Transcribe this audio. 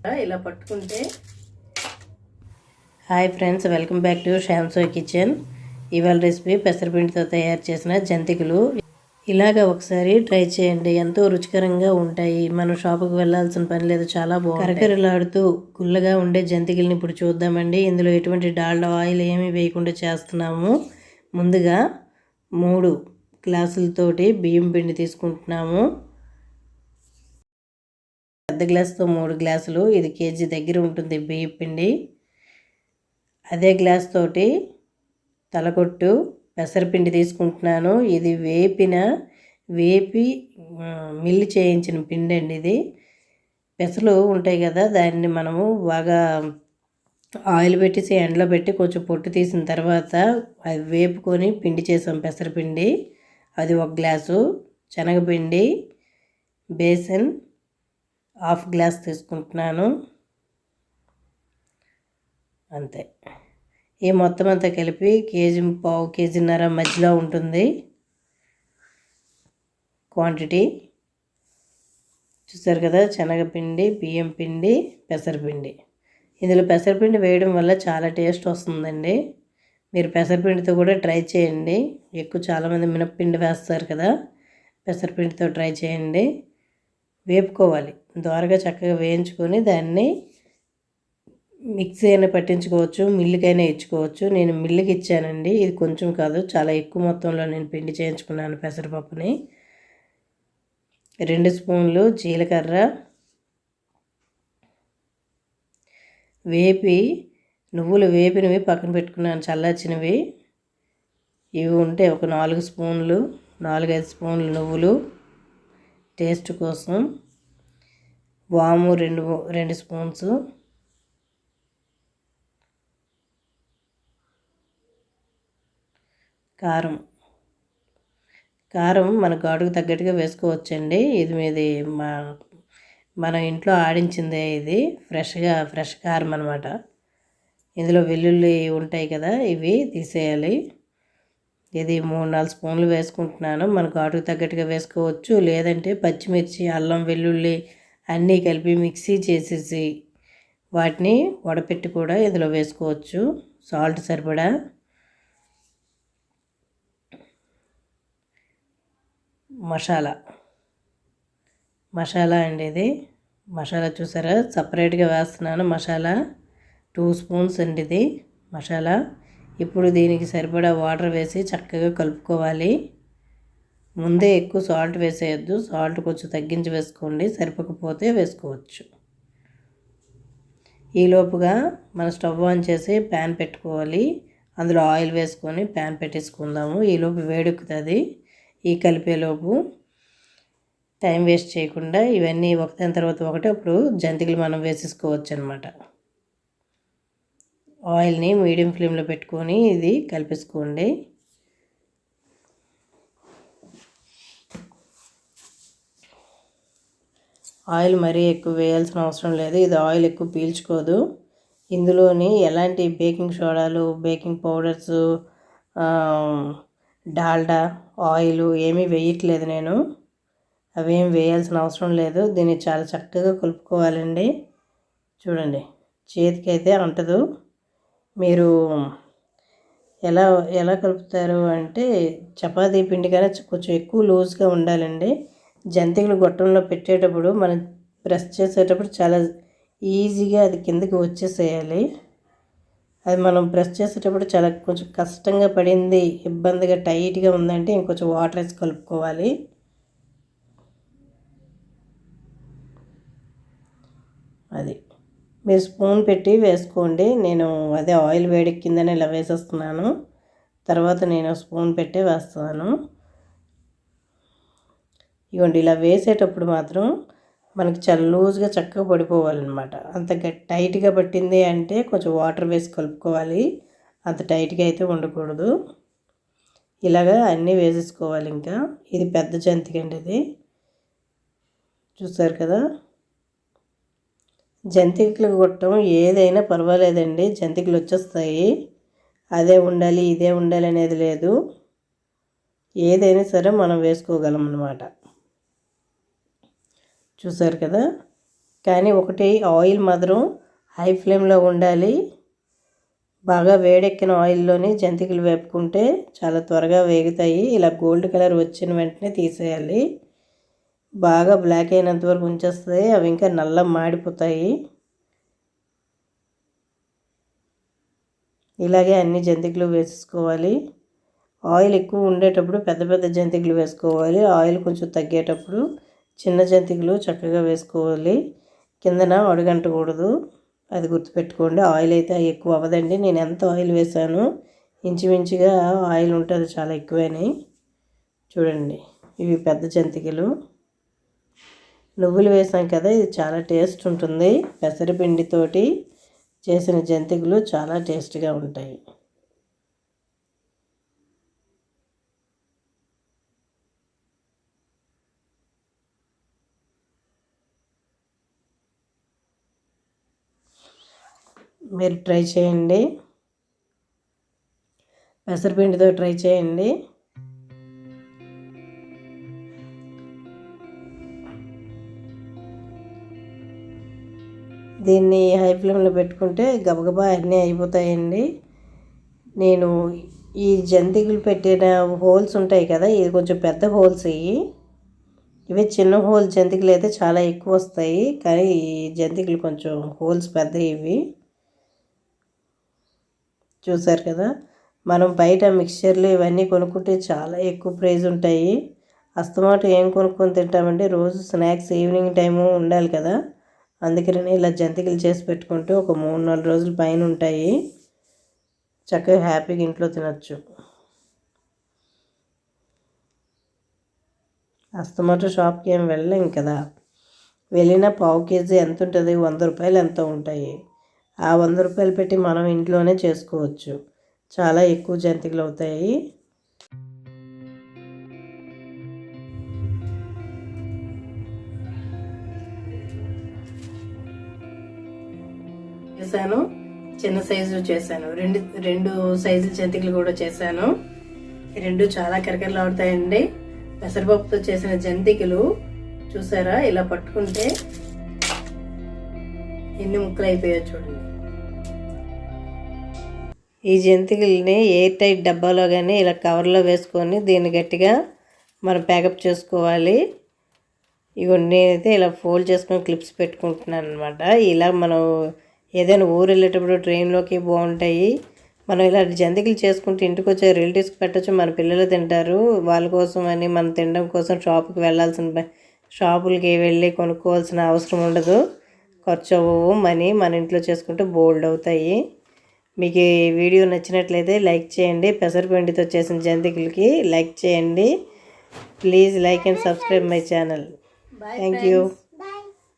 ఇలా పట్టుకుంటే. Hi friends, welcome back to శ్యామ్సోయ్ కిచెన్. ఇవాళ రెసిపీ పెసరపిండితో తయారు చేసిన జంతికలు. ఇలాగ ఒకసారి ట్రై చేయండి, ఎంతో రుచికరంగా ఉంటాయి. మనం షాపుకి వెళ్ళాల్సిన పని లేదు, చాలా బాగుంది. కరకరలాడుతూ గుల్లగా ఉండే జంతికల్ని ఇప్పుడు చూద్దామండి. ఇందులో ఎటువంటి డాల్డా ఆయిల్ ఏమీ వేయకుండా చేస్తున్నాము. ముందుగా 3 గ్లాసులతోటి బియ్యం పిండి తీసుకుంటున్నాము. పెద్ద గ్లాసుతో 3 గ్లాసులు, ఇది కేజీ దగ్గర ఉంటుంది బియ్యం పిండి. అదే గ్లాస్ తోటి తలకొట్టు పెసరపిండి తీసుకుంటున్నాను. ఇది వేపి మిల్లి చేయించిన పిండి అండి. ఇది పెసలు ఉంటాయి కదా, దాన్ని మనము బాగా ఆయిల్ పెట్టేసి ఎండలో పెట్టి కొంచెం పొట్టు తీసిన తర్వాత అది వేపుకొని పిండి చేసాం పెసరపిండి. అది 1 గ్లాసు. శనగపిండి బేసన్ 1/2 గ్లాస్ తీసుకుంటున్నాను అంతే. ఈ మొత్తం అంతా కలిపి పావు కేజీన్నర మధ్యలో ఉంటుంది క్వాంటిటీ. చూసారు కదా, శనగపిండి, బియ్యం పిండి, పెసరపిండి. ఇందులో పెసరపిండి వేయడం వల్ల చాలా టేస్ట్ వస్తుందండి. మీరు పెసరపిండితో కూడా ట్రై చేయండి. చాలామంది మినప్పిండి వేస్తారు కదా, పెసరపిండితో ట్రై చేయండి. వేపుకోవాలి, దోరగా చక్కగా వేయించుకొని దాన్ని మిక్సీ అయినా పట్టించుకోవచ్చు, మిల్లుకైనా ఇచ్చుకోవచ్చు. నేను మిల్లుకి ఇచ్చానండి. ఇది కొంచెం కాదు, చాలా ఎక్కువ మొత్తంలో నేను పిండి చేయించుకున్నాను పెసరపప్పుని. 2 స్పూన్లు జీలకర్ర నువ్వులు వేపినవి పక్కన పెట్టుకున్నాను, చల్లార్చినవి. ఇవి ఉంటే ఒక 4 స్పూన్లు, 4-5 స్పూన్లు నువ్వులు టేస్ట్ కోసం. వాము 2 స్పూన్స్. కారం మన ఘాటుకు తగ్గట్టుగా వేసుకోవచ్చండి. ఇది మీది మన ఇంట్లో ఆడించిందే, ఇది ఫ్రెష్ కారం అనమాట. ఇందులో వెల్లుల్లి ఉంటాయి కదా, ఇవి తీసేయాలి. ఇది 3-4 స్పూన్లు వేసుకుంటున్నాను. మన ఘాటుకు తగ్గట్టుగా వేసుకోవచ్చు, లేదంటే పచ్చిమిర్చి, అల్లం, వెల్లుల్లి అన్నీ కలిపి మిక్సీ చేసేసి వాటిని వడపెట్టి కూడా ఇందులో వేసుకోవచ్చు. సాల్ట్ సరిపడా. మసాలా అండి ఇది. మసాలా చూసారా, సపరేట్గా వేస్తున్నాను. మసాలా 2 స్పూన్స్ అండి ఇది మసాలా. ఇప్పుడు దీనికి సరిపడా వాటర్ వేసి చక్కగా కలుపుకోవాలి. ముందే ఎక్కువ సాల్ట్ వేసేయద్దు, సాల్ట్ కొంచెం తగ్గించి వేసుకోండి, సరిపోకపోతే వేసుకోవచ్చు. ఈలోపుగా మన స్టవ్ ఆన్ చేసి ప్యాన్ పెట్టుకోవాలి. అందులో ఆయిల్ వేసుకొని ప్యాన్ పెట్టేసుకుందాము. ఈలోపు వేడెక్కుతుంది. ఈ కలిపేలోపు టైం వేస్ట్ చేయకుండా ఇవన్నీ ఒకదాని తర్వాత ఒకటి అప్పుడు జంతికలు మనం వేసేసుకోవచ్చు అనమాట. ఆయిల్ని మీడియం ఫ్లేమ్లో పెట్టుకొని ఇది కలిపేసుకోండి. ఆయిల్ మరీ ఎక్కువ వేయాల్సిన అవసరం లేదు, ఇది ఆయిల్ ఎక్కువ పీల్చుకోదు. ఇందులోని ఎలాంటి బేకింగ్ సోడాలు, బేకింగ్ పౌడర్స్, డాల్డా ఆయిల్ ఏమీ వేయట్లేదు నేను. అవేం వేయాల్సిన అవసరం లేదు. దీన్ని చాలా చక్కగా కలుపుకోవాలండి. చూడండి, చేతికైతే అంటదు. మీరు ఎలా కలుపుతారు అంటే, చపాతీ పిండి కన్నా కొంచెం ఎక్కువ లూజ్గా ఉండాలండి. జంతికలు గొట్టంలో పెట్టేటప్పుడు మనం ప్రెస్ చేసేటప్పుడు చాలా ఈజీగా అది కిందకి వచ్చేసేయాలి. అది మనం ప్రెస్ చేసేటప్పుడు చాలా కొంచెం కష్టంగా పడింది, ఇబ్బందిగా టైట్గా ఉందంటే ఇంకొంచెం వాటర్ వేసి కలుపుకోవాలి. అది మీరు స్పూన్ పెట్టి వేసుకోండి. నేను అదే ఆయిల్ వేడెక్కిందని ఇలా వేసేస్తున్నాను. తర్వాత నేను స్పూన్ పెట్టి వేస్తున్నాను. ఇవ్వండి, ఇలా వేసేటప్పుడు మాత్రం మనకి చాలా లూజ్గా చక్కగా పడిపోవాలన్నమాట. అంత టైట్గా పట్టింది అంటే కొంచెం వాటర్ వేసి కలుపుకోవాలి, అంత టైట్గా అయితే ఉండకూడదు. ఇలాగా అన్నీ వేసేసుకోవాలి. ఇంకా ఇది పెద్ద జంతిక అండి. ఇది చూసారు కదా, జంతికలు కొట్టడం ఏదైనా పర్వాలేదండి, జంతికలు వచ్చేస్తాయి. అదే ఉండాలి ఇదే ఉండాలి అనేది లేదు, ఏదైనా సరే మనం వేసుకోగలం అన్నమాట. చూసారు కదా, కానీ ఒకటి ఆయిల్ మాత్రం హై ఫ్లేమ్లో ఉండాలి. బాగా వేడెక్కిన ఆయిల్లోని జంతికలు వేపుకుంటే చాలా త్వరగా వేగుతాయి. ఇలా గోల్డ్ కలర్ వచ్చిన వెంటనే తీసేయాలి. బాగా బ్లాక్ అయినంత వరకు ఉంచేస్తే అవి ఇంకా నల్ల మాడిపోతాయి. ఇలాగే అన్ని జంతికలు వేసుకోవాలి. ఆయిల్ ఎక్కువ ఉండేటప్పుడు పెద్ద పెద్ద జంతికలు వేసుకోవాలి. ఆయిల్ కొంచెం తగ్గేటప్పుడు చిన్న జంతికలు చక్కగా వేసుకోవాలి. కిందన అడుగంటకూడదు, అది గుర్తుపెట్టుకోండి. ఆయిల్ అయితే ఎక్కువ అవ్వదండి. నేను ఎంత ఆయిల్ వేసానో ఇంచుమించుగా ఆయిల్ ఉంటుంది, చాలా ఎక్కువని. చూడండి, ఇవి పెద్ద జంతికలు. నువ్వులు వేసాం కదా, ఇది చాలా టేస్ట్ ఉంటుంది. పెసరపిండితోటి చేసిన జంతికలు చాలా టేస్ట్గా ఉంటాయి. మీరు ట్రై చేయండి, పెసరపిండితో ట్రై చేయండి. దీన్ని హై ఫ్లేమ్లో పెట్టుకుంటే గబగబా అన్నీ అయిపోతాయండి. నేను ఈ జంతికలు పెట్టిన హోల్స్ ఉంటాయి కదా, ఇది కొంచెం పెద్ద హోల్స్. ఇవి చిన్న హోల్ జంతికలు అయితే చాలా ఎక్కువ వస్తాయి, కానీ ఈ జంతికలు కొంచెం హోల్స్ పెద్ద. ఇవి చూసారు కదా, మనం బయట మిక్చర్లు ఇవన్నీ కొనుక్కుంటే చాలా ఎక్కువ ప్రైస్ ఉంటాయి. అస్తమాటు ఏం కొనుక్కొని తింటామంటే రోజు స్నాక్స్ ఈవినింగ్ టైము ఉండాలి కదా, అందుకని ఇలా జంతికలు చేసి పెట్టుకుంటే ఒక 3-4 రోజుల పైన ఉంటాయి. చక్కగా హ్యాపీగా ఇంట్లో తినచ్చు. అస్తమాటు షాప్కి ఏం వెళ్ళలేం కదా, వెళ్ళిన పావు కేజీ ఎంత ఉంటుంది, 100 రూపాయలు ఎంతో ఉంటాయి. ఆ 100 రూపాయలు పెట్టి మనం ఇంట్లోనే చేసుకోవచ్చు. చాలా ఎక్కువ జంతికలు అవుతాయి. చేశాను, చిన్న సైజు చేశాను, రెండు సైజుల జంతికలు కూడా చేశాను. ఈ రెండు చాలా కరకరలాడుతాయండి. పెసరపప్పుతో చేసిన జంతికలు చూసారా, ఇలా పట్టుకుంటే ఎన్ని ముక్కలు అయిపోయాయో చూడండి. ఈ జంతికల్ని ఎయిర్ టైట్ డబ్బాలో కానీ ఇలా కవర్లో వేసుకొని దీన్ని గట్టిగా మనం ప్యాకప్ చేసుకోవాలి. ఇగో నేనైతే ఇలా ఫోల్డ్ చేసుకొని క్లిప్స్ పెట్టుకుంటున్నాను అనమాట. ఇలా మనం ఏదైనా ఊరు వెళ్ళేటప్పుడు ట్రైన్లోకి బాగుంటాయి. మనం ఇలా జంతికలు చేసుకుంటే ఇంటికి వచ్చే రిలేటివ్స్కి పెట్టచ్చు, మన పిల్లలు తింటారు. వాళ్ళ కోసం అని మనం తినడం కోసం షాపులకి వెళ్ళి కొనుక్కోవాల్సిన అవసరం ఉండదు. ఖర్చు అవ్వవు, మనీ మన ఇంట్లో చేసుకుంటే బోల్డ్ అవుతాయి. మీకు ఈ వీడియో నచ్చినట్లయితే లైక్ చేయండి. పెసరపిండితో చేసిన జంతికలకి లైక్ చేయండి. Please like and subscribe my channel. Thank you.